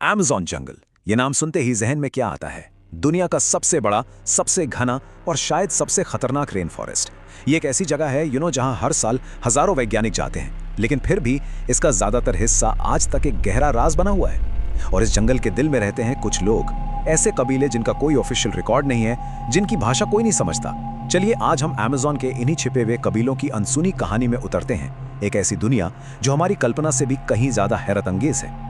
Amazon जंगल, ये नाम सुनते ही जहन में क्या आता है? दुनिया का सबसे बड़ा, सबसे घना और शायद सबसे खतरनाक रेन फॉरेस्ट। ये एक ऐसी जगह है जहां हर साल हजारों वैज्ञानिक जाते हैं, लेकिन फिर भी इसका ज्यादातर हिस्सा आज तक एक गहरा राज बना हुआ है। और इस जंगल के दिल में रहते हैं कुछ लोग, ऐसे कबीले जिनका कोई ऑफिशियल रिकॉर्ड नहीं है, जिनकी भाषा कोई नहीं समझता। चलिए आज हम अमेज़न के इन्हीं छिपे हुए कबीलों की अनसुनी कहानी में उतरते हैं, एक ऐसी दुनिया जो हमारी कल्पना से भी कहीं ज्यादा हैरतअंगेज है।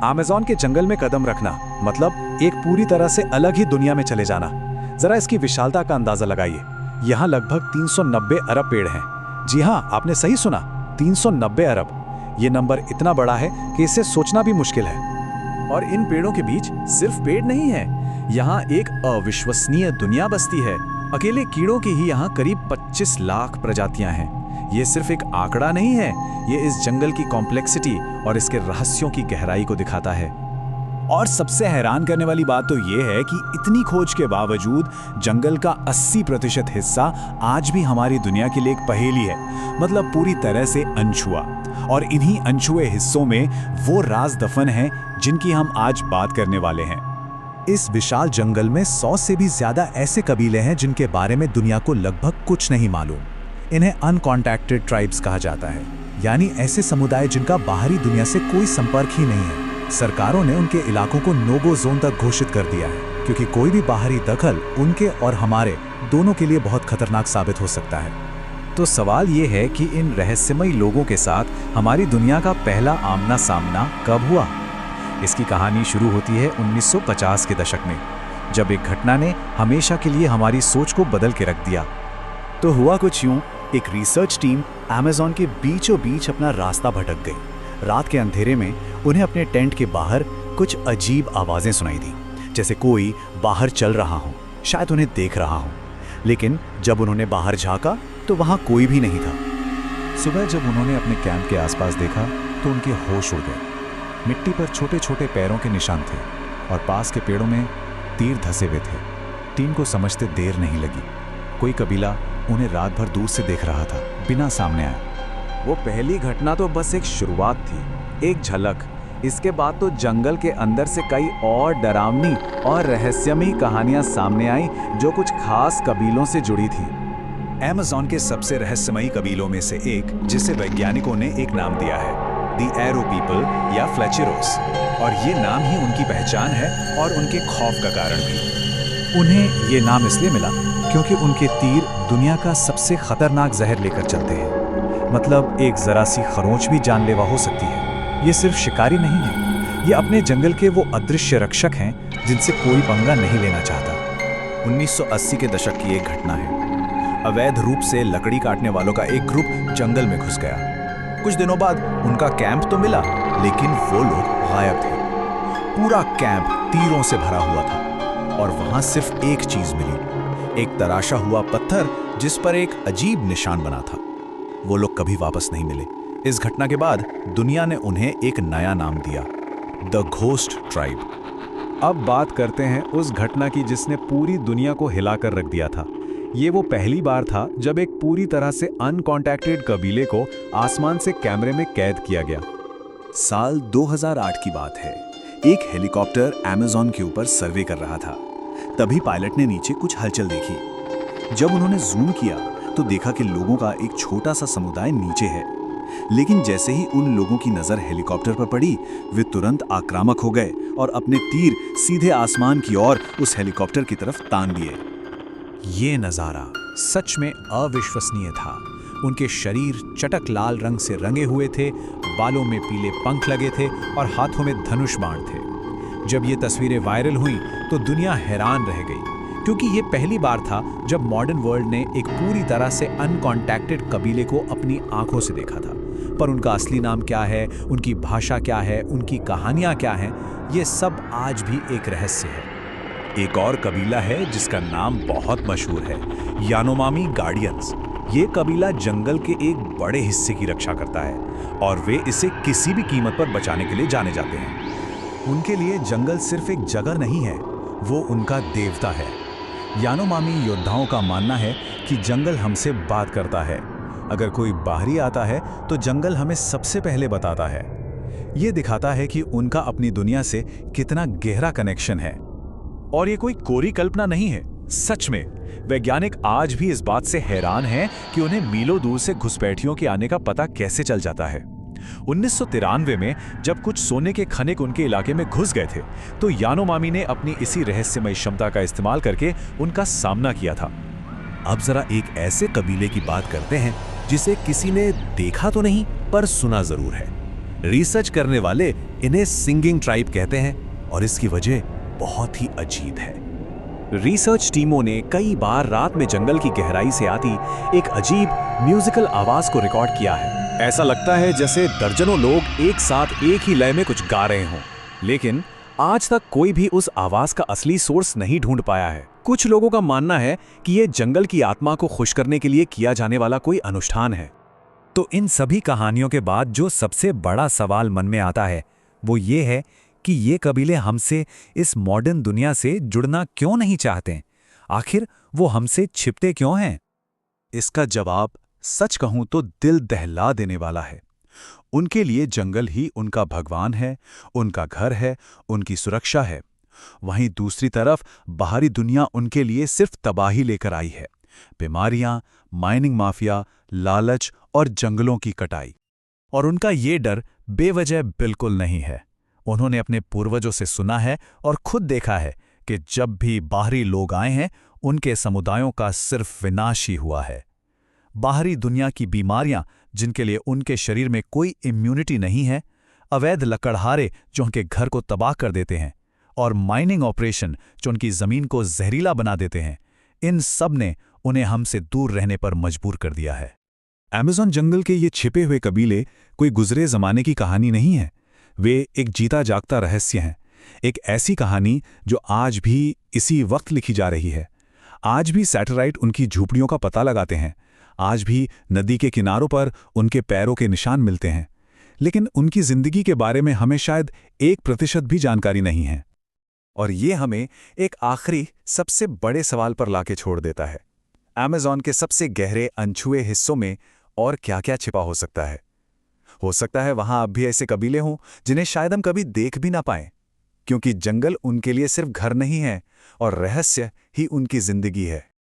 अमेज़न के जंगल में कदम रखना मतलब एक पूरी तरह से अलग ही दुनिया में चले जाना। जरा इसकी विशालता का अंदाजा लगाइए। यहाँ लगभग 390 अरब पेड़ हैं। जी हाँ, आपने सही सुना, 390 अरब। ये नंबर इतना बड़ा है कि इसे सोचना भी मुश्किल है। और इन पेड़ों के बीच सिर्फ पेड़ नहीं है, यहाँ एक अविश्वसनीय दुनिया बसती है। अकेले कीड़ों की ही यहाँ करीब 25 लाख प्रजातियां हैं। ये सिर्फ एक आंकड़ा नहीं है, ये इस जंगल की कॉम्प्लेक्सिटी और इसके रहस्यों की गहराई को दिखाता है। और सबसे हैरान करने वाली बात तो ये है कि इतनी खोज के बावजूद जंगल का 80% हिस्सा आज भी हमारी दुनिया के लिए एक पहेली है, मतलब पूरी तरह से अनछुआ। और इन्हीं अनछुए हिस्सों में वो राज दफन हैं जिनकी हम आज बात करने वाले हैं। इस विशाल जंगल में 100 से भी ज्यादा ऐसे कबीले हैं जिनके बारे में दुनिया को लगभग कुछ नहीं मालूम। इन्हें अनकॉन्टैक्टेड ट्राइब्स कहा जाता है, यानी ऐसे समुदाय जिनका बाहरी दुनिया से कोई संपर्क ही नहीं है। सरकारों ने उनके इलाकों को नो-गो जोन तक घोषित कर दिया है, क्योंकि कोई भी बाहरी दखल उनके और हमारे दोनों के लिए बहुत खतरनाक साबित हो सकता है। तो सवाल ये है कि इन रहस्यमयी लोगों के साथ हमारी दुनिया का पहला आमना सामना कब हुआ? इसकी कहानी शुरू होती है 1950 के दशक में, जब एक घटना ने हमेशा के लिए हमारी सोच को बदल के रख दिया। तो हुआ कुछ यूं, एक रिसर्च टीम अमेज़न के बीचों बीच अपना रास्ता भटक गई। रात के अंधेरे में उन्हें अपने टेंट के बाहर कुछ अजीब आवाजें सुनाई दी, जैसे कोई बाहर चल रहा हो, शायद उन्हें देख रहा हो। लेकिन जब उन्होंने बाहर झांका तो वहां कोई भी नहीं था। सुबह जब उन्होंने अपने कैंप के आसपास देखा तो उनके होश उड़ गए। मिट्टी पर छोटे छोटे पैरों के निशान थे और पास के पेड़ों में तीर धसे हुए थे। टीम को समझते देर नहीं लगी। कोई कबीला उन्हें रात भर दूर से देख रहा था, बिना सामने आए। वो पहली घटना तो बस एक शुरुआत थी, एक झलक। इसके बाद तो जंगल के अंदर से कई और डरावनी और रहस्यमयी कहानियां सामने आई जो कुछ खास कबीलों से जुड़ी थी। अमेज़न के सबसे रहस्यमयी कबीलों में से एक, जिसे वैज्ञानिकों ने एक नाम दिया है, दी एरो पीपल या फ्लेचेरोस। और ये नाम ही उनकी पहचान है और उनके खौफ का कारण भी। उन्हें ये नाम इसलिए मिला क्योंकि उनके तीर दुनिया का सबसे खतरनाक जहर लेकर चलते हैं। मतलब एक जरा सी खरोंच भी जानलेवा हो सकती है। ये सिर्फ शिकारी नहीं है, ये अपने जंगल के वो अदृश्य रक्षक हैं जिनसे कोई पंगा नहीं लेना चाहता। 1980 के दशक की एक घटना है। अवैध रूप से लकड़ी काटने वालों का एक ग्रुप जंगल में घुस गया। कुछ दिनों बाद उनका कैंप तो मिला, लेकिन वो लोग गायब थे। पूरा कैंप तीरों से भरा हुआ था और वहां सिर्फ एक चीज मिली, एक तराशा हुआ पत्थर जिस पर एक अजीब निशान बना था। वो लोग कभी वापस नहीं मिले। इस घटना के बाद दुनिया ने उन्हें एक नया नाम दिया, द घोस्ट ट्राइब। अब बात करते हैं उस घटना की जिसने पूरी दुनिया को हिलाकर रख दिया था। ये वो पहली बार था जब एक पूरी तरह से अनकॉन्टैक्टेड कबीले को आसमान से कैमरे में कैद किया गया। साल 2008 की बात है। एक हेलीकॉप्टर अमेज़न के ऊपर सर्वे कर रहा था। तभी पायलट ने नीचे कुछ हलचल देखी। जब उन्होंने जूम किया तो देखा कि लोगों का एक छोटा सा समुदाय नीचे है। लेकिन जैसे ही उन लोगों की नजर हेलीकॉप्टर पर पड़ी, वे तुरंत आक्रामक हो गए और अपने तीर सीधे आसमान की ओर उस हेलीकॉप्टर की तरफ तान दिए। ये नजारा सच में अविश्वसनीय था। उनके शरीर चटक लाल रंग से रंगे हुए थे, बालों में पीले पंख लगे थे और हाथों में धनुष बाण थे। जब ये तस्वीरें वायरल हुईं तो दुनिया हैरान रह गई, क्योंकि ये पहली बार था जब मॉडर्न वर्ल्ड ने एक पूरी तरह से अनकॉन्टैक्टेड कबीले को अपनी आंखों से देखा था। पर उनका असली नाम क्या है, उनकी भाषा क्या है, उनकी कहानियां क्या हैं, ये सब आज भी एक रहस्य है। एक और कबीला है जिसका नाम बहुत मशहूर है, यानोमामी गार्डियंस। ये कबीला जंगल के एक बड़े हिस्से की रक्षा करता है और वे इसे किसी भी कीमत पर बचाने के लिए जाने जाते हैं। उनके लिए जंगल सिर्फ एक जगह नहीं है, वो उनका देवता है। यानोमामी योद्धाओं का मानना है कि जंगल हमसे बात करता है। अगर कोई बाहरी आता है तो जंगल हमें सबसे पहले बताता है। ये दिखाता है कि उनका अपनी दुनिया से कितना गहरा कनेक्शन है। और ये कोई कोरी कल्पना नहीं है, सच में वैज्ञानिक आज भी इस बात से हैरान हैं कि उन्हें मीलों दूर से घुसपैठियों के आने का पता कैसे चल जाता है। 1993 में जब कुछ सोने के खनिक उनके इलाके में घुस गए थे, तो यानोमामी ने अपनी इसी रहस्यमयी क्षमता का इस्तेमाल करके उनका सामना किया था। अब जरा एक ऐसे कबीले की बात करते हैं जिसे किसी ने देखा तो नहीं पर सुना जरूर है। रिसर्च करने वाले इन्हें सिंगिंग ट्राइब कहते हैं और इसकी वजह बहुत ही अजीब है। रिसर्च टीमों ने कई बार रात में जंगल की गहराई से आती एक अजीब म्यूजिकल आवाज को रिकॉर्ड किया है। ऐसा लगता है जैसे दर्जनों लोग एक साथ एक ही लय में कुछ गा रहे हों, लेकिन आज तक कोई भी उस आवाज का असली सोर्स नहीं ढूंढ पाया है। कुछ लोगों का मानना है कि यह जंगल की आत्मा को खुश करने के लिए किया जाने वाला कोई अनुष्ठान है। तो इन सभी कहानियों के बाद जो सबसे बड़ा सवाल मन में आता है वो ये है कि ये कबीले हमसे इस मॉडर्न दुनिया से जुड़ना क्यों नहीं चाहते? आखिर वो हमसे छिपते क्यों हैं? इसका जवाब सच कहूं तो दिल दहला देने वाला है। उनके लिए जंगल ही उनका भगवान है, उनका घर है, उनकी सुरक्षा है। वहीं दूसरी तरफ बाहरी दुनिया उनके लिए सिर्फ तबाही लेकर आई है। बीमारियां, माइनिंग माफिया, लालच और जंगलों की कटाई। और उनका ये डर बेवजह बिल्कुल नहीं है। उन्होंने अपने पूर्वजों से सुना है और खुद देखा है कि जब भी बाहरी लोग आए हैं, उनके समुदायों का सिर्फ विनाश ही हुआ है। बाहरी दुनिया की बीमारियां जिनके लिए उनके शरीर में कोई इम्यूनिटी नहीं है, अवैध लकड़हारे जो उनके घर को तबाह कर देते हैं, और माइनिंग ऑपरेशन जो उनकी जमीन को जहरीला बना देते हैं, इन सब ने उन्हें हमसे दूर रहने पर मजबूर कर दिया है। अमेज़न जंगल के ये छिपे हुए कबीले कोई गुजरे जमाने की कहानी नहीं है। वे एक जीता जागता रहस्य हैं, एक ऐसी कहानी जो आज भी इसी वक्त लिखी जा रही है। आज भी सैटेलाइट उनकी झोपड़ियों का पता लगाते हैं, आज भी नदी के किनारों पर उनके पैरों के निशान मिलते हैं, लेकिन उनकी जिंदगी के बारे में हमें शायद 1% भी जानकारी नहीं है। और ये हमें एक आखिरी सबसे बड़े सवाल पर लाके छोड़ देता है। अमेज़न के सबसे गहरे अनछुए हिस्सों में और क्या-क्या छिपा हो सकता है? हो सकता है वहां अब भी ऐसे कबीले हों जिन्हें शायद हम कभी देख भी ना पाएं, क्योंकि जंगल उनके लिए सिर्फ घर नहीं है और रहस्य ही उनकी जिंदगी है।